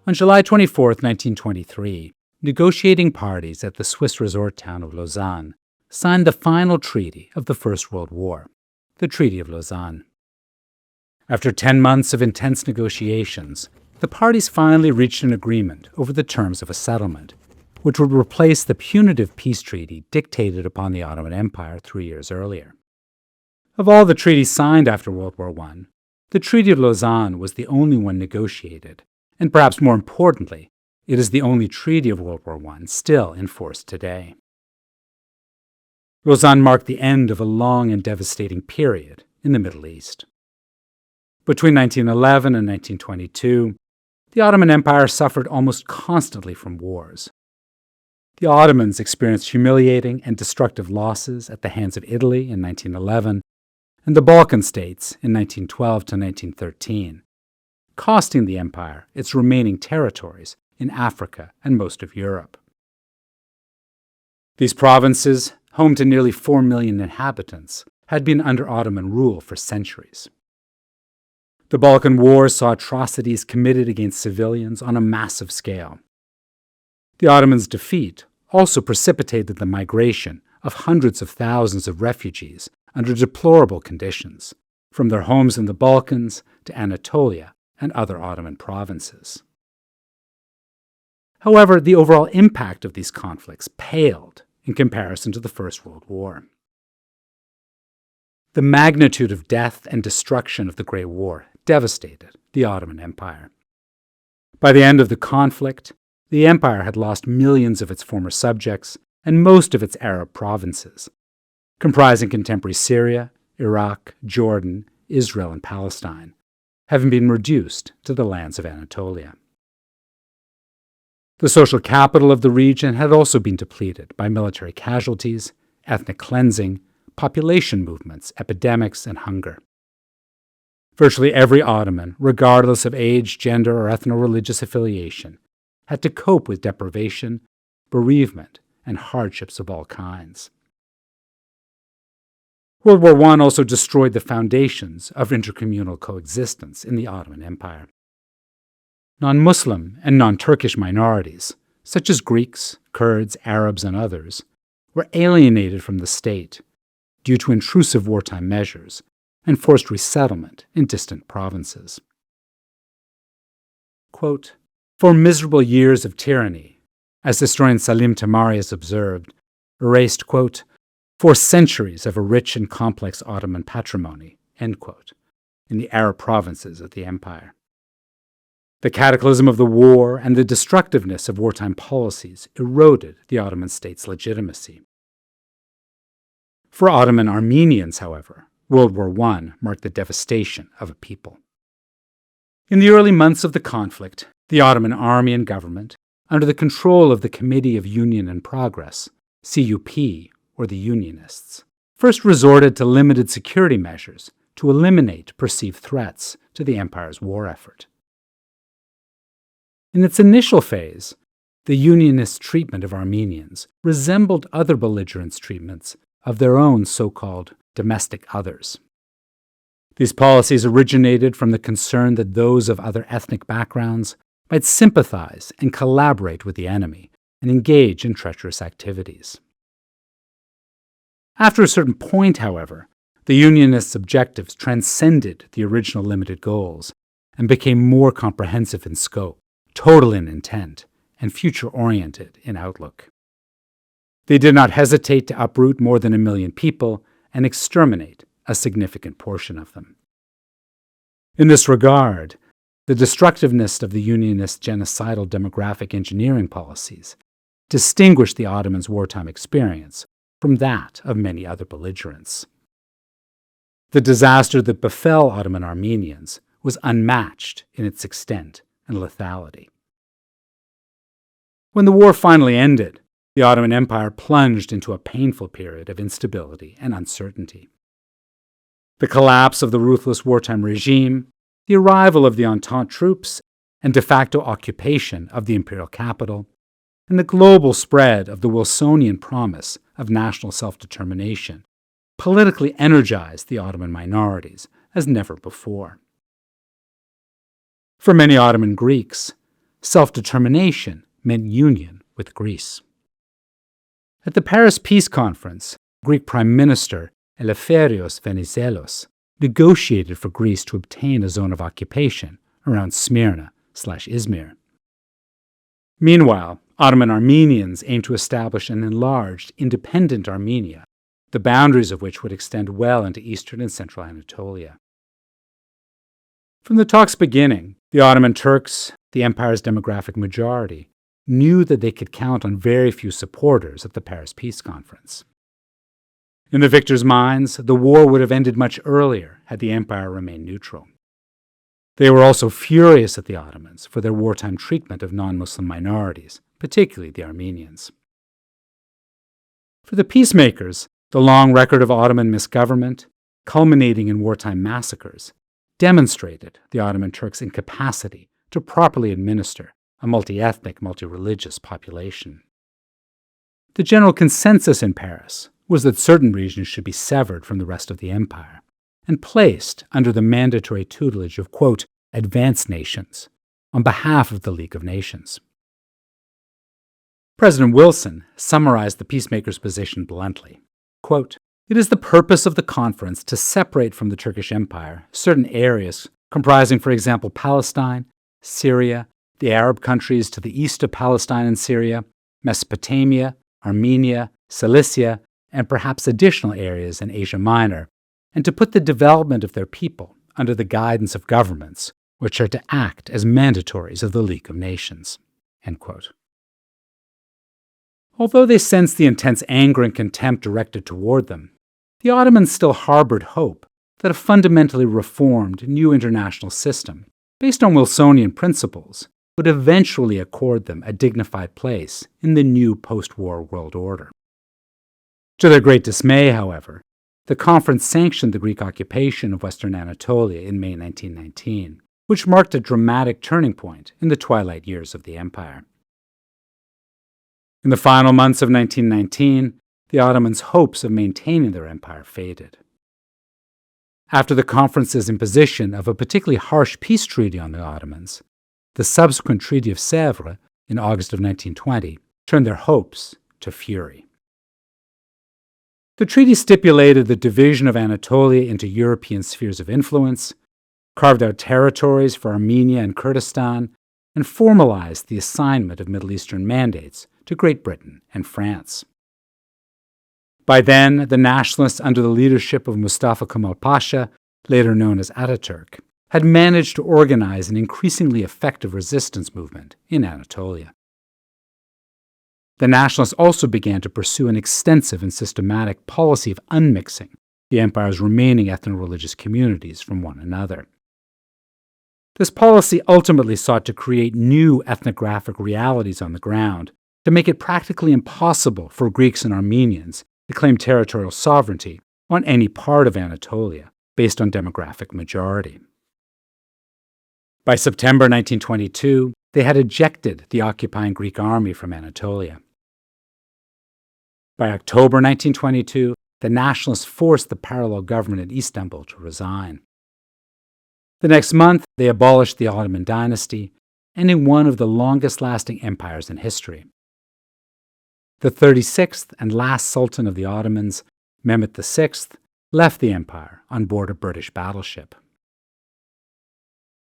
On July 24, 1923, negotiating parties at the Swiss resort town of Lausanne signed the final treaty of the First World War, the Treaty of Lausanne. After 10 months of intense negotiations, the parties finally reached an agreement over the terms of a settlement, which would replace the punitive peace treaty dictated upon the Ottoman Empire 3 years earlier. Of all the treaties signed after World War I, the Treaty of Lausanne was the only one negotiated, and perhaps more importantly, it is the only treaty of World War I still in force today. Lausanne marked the end of a long and devastating period in the Middle East. Between 1911 and 1922, the Ottoman Empire suffered almost constantly from wars. The Ottomans experienced humiliating and destructive losses at the hands of Italy in 1911 and the Balkan states in 1912 to 1913, costing the empire its remaining territories in Africa and most of Europe. These provinces, home to nearly 4 million inhabitants, had been under Ottoman rule for centuries. The Balkan Wars saw atrocities committed against civilians on a massive scale. The Ottomans' defeat also precipitated the migration of hundreds of thousands of refugees under deplorable conditions, from their homes in the Balkans to Anatolia and other Ottoman provinces. However, the overall impact of these conflicts paled in comparison to the First World War. The magnitude of death and destruction of the Great War devastated the Ottoman Empire. By the end of the conflict, the empire had lost millions of its former subjects and most of its Arab provinces, comprising contemporary Syria, Iraq, Jordan, Israel, and Palestine, having been reduced to the lands of Anatolia. The social capital of the region had also been depleted by military casualties, ethnic cleansing, population movements, epidemics, and hunger. Virtually every Ottoman, regardless of age, gender, or ethno-religious affiliation, had to cope with deprivation, bereavement, and hardships of all kinds. World War I also destroyed the foundations of intercommunal coexistence in the Ottoman Empire. Non-Muslim and non-Turkish minorities, such as Greeks, Kurds, Arabs, and others, were alienated from the state due to intrusive wartime measures and forced resettlement in distant provinces. Quote, "For miserable years of tyranny," as historian Salim Tamari has observed, erased, quote, "for centuries of a rich and complex Ottoman patrimony," end quote, in the Arab provinces of the empire. The cataclysm of the war and the destructiveness of wartime policies eroded the Ottoman state's legitimacy. For Ottoman Armenians, however, World War I marked the devastation of a people. In the early months of the conflict, the Ottoman army and government, under the control of the Committee of Union and Progress, CUP, or the Unionists, first resorted to limited security measures to eliminate perceived threats to the empire's war effort. In its initial phase, the Unionist treatment of Armenians resembled other belligerents' treatments of their own so-called domestic others. These policies originated from the concern that those of other ethnic backgrounds might sympathize and collaborate with the enemy and engage in treacherous activities. After a certain point, however, the Unionists' objectives transcended the original limited goals and became more comprehensive in scope, total in intent, and future-oriented in outlook. They did not hesitate to uproot more than 1 million people and exterminate a significant portion of them. In this regard, the destructiveness of the Unionist genocidal demographic engineering policies distinguished the Ottomans' wartime experience from that of many other belligerents. The disaster that befell Ottoman Armenians was unmatched in its extent and lethality. When the war finally ended, the Ottoman Empire plunged into a painful period of instability and uncertainty. The collapse of the ruthless wartime regime, the arrival of the Entente troops, and de facto occupation of the imperial capital, and the global spread of the Wilsonian promise of national self-determination politically energized the Ottoman minorities as never before. For many Ottoman Greeks, self-determination meant union with Greece. At the Paris Peace Conference, Greek Prime Minister Eleftherios Venizelos negotiated for Greece to obtain a zone of occupation around Smyrna/Izmir. Meanwhile, Ottoman Armenians aimed to establish an enlarged, independent Armenia, the boundaries of which would extend well into eastern and central Anatolia. From the talks' beginning, the Ottoman Turks, the empire's demographic majority, knew that they could count on very few supporters at the Paris Peace Conference. In the victors' minds, the war would have ended much earlier had the empire remained neutral. They were also furious at the Ottomans for their wartime treatment of non-Muslim minorities, particularly the Armenians. For the peacemakers, the long record of Ottoman misgovernment, culminating in wartime massacres, demonstrated the Ottoman Turks' incapacity to properly administer a multi-ethnic, multi-religious population. The general consensus in Paris was that certain regions should be severed from the rest of the empire and placed under the mandatory tutelage of, quote, advanced nations on behalf of the League of Nations. President Wilson summarized the peacemakers' position bluntly, quote, it is the purpose of the conference to separate from the Turkish Empire certain areas comprising, for example, Palestine, Syria, the Arab countries to the east of Palestine and Syria, Mesopotamia, Armenia, Cilicia, and perhaps additional areas in Asia Minor, and to put the development of their people under the guidance of governments which are to act as mandatories of the League of Nations. End quote. Although they sensed the intense anger and contempt directed toward them, the Ottomans still harbored hope that a fundamentally reformed new international system, based on Wilsonian principles, would eventually accord them a dignified place in the new post-war world order. To their great dismay, however, the conference sanctioned the Greek occupation of Western Anatolia in May 1919, which marked a dramatic turning point in the twilight years of the empire. In the final months of 1919, the Ottomans' hopes of maintaining their empire faded. After the conference's imposition of a particularly harsh peace treaty on the Ottomans, the subsequent Treaty of Sèvres in August of 1920 turned their hopes to fury. The treaty stipulated the division of Anatolia into European spheres of influence, carved out territories for Armenia and Kurdistan, and formalized the assignment of Middle Eastern mandates to Great Britain and France. By then, the nationalists under the leadership of Mustafa Kemal Pasha, later known as Atatürk, had managed to organize an increasingly effective resistance movement in Anatolia. The nationalists also began to pursue an extensive and systematic policy of unmixing the empire's remaining ethno-religious communities from one another. This policy ultimately sought to create new ethnographic realities on the ground to make it practically impossible for Greeks and Armenians to claim territorial sovereignty on any part of Anatolia based on demographic majority. By September 1922, they had ejected the occupying Greek army from Anatolia. By October 1922, the nationalists forced the parallel government in Istanbul to resign. The next month, they abolished the Ottoman dynasty, ending one of the longest-lasting empires in history. The 36th and last Sultan of the Ottomans, Mehmet VI, left the empire on board a British battleship.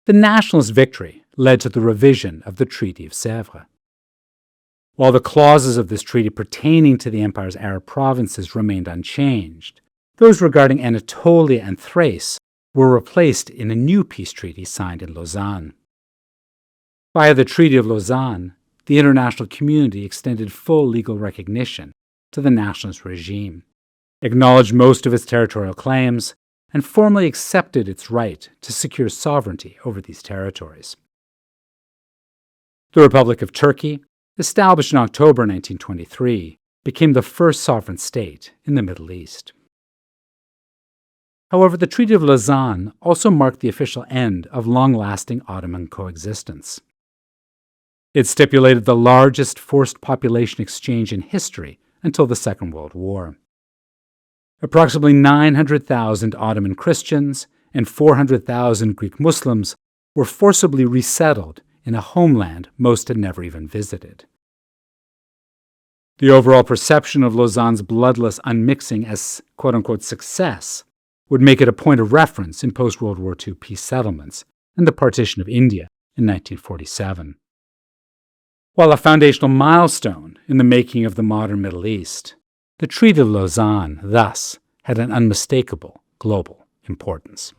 The nationalist victory led to the revision of the Treaty of Sèvres. While the clauses of this treaty pertaining to the empire's Arab provinces remained unchanged, those regarding Anatolia and Thrace were replaced in a new peace treaty signed in Lausanne. Via the Treaty of Lausanne, the international community extended full legal recognition to the nationalist regime, acknowledged most of its territorial claims, and formally accepted its right to secure sovereignty over these territories. The Republic of Turkey, established in October 1923, became the first sovereign state in the Middle East. However, the Treaty of Lausanne also marked the official end of long-lasting Ottoman coexistence. It stipulated the largest forced population exchange in history until the Second World War. Approximately 900,000 Ottoman Christians and 400,000 Greek Muslims were forcibly resettled in a homeland most had never even visited. The overall perception of Lausanne's bloodless unmixing as quote-unquote success would make it a point of reference in post-World War II peace settlements and the partition of India in 1947. While a foundational milestone in the making of the modern Middle East, the Treaty of Lausanne thus had an unmistakable global importance.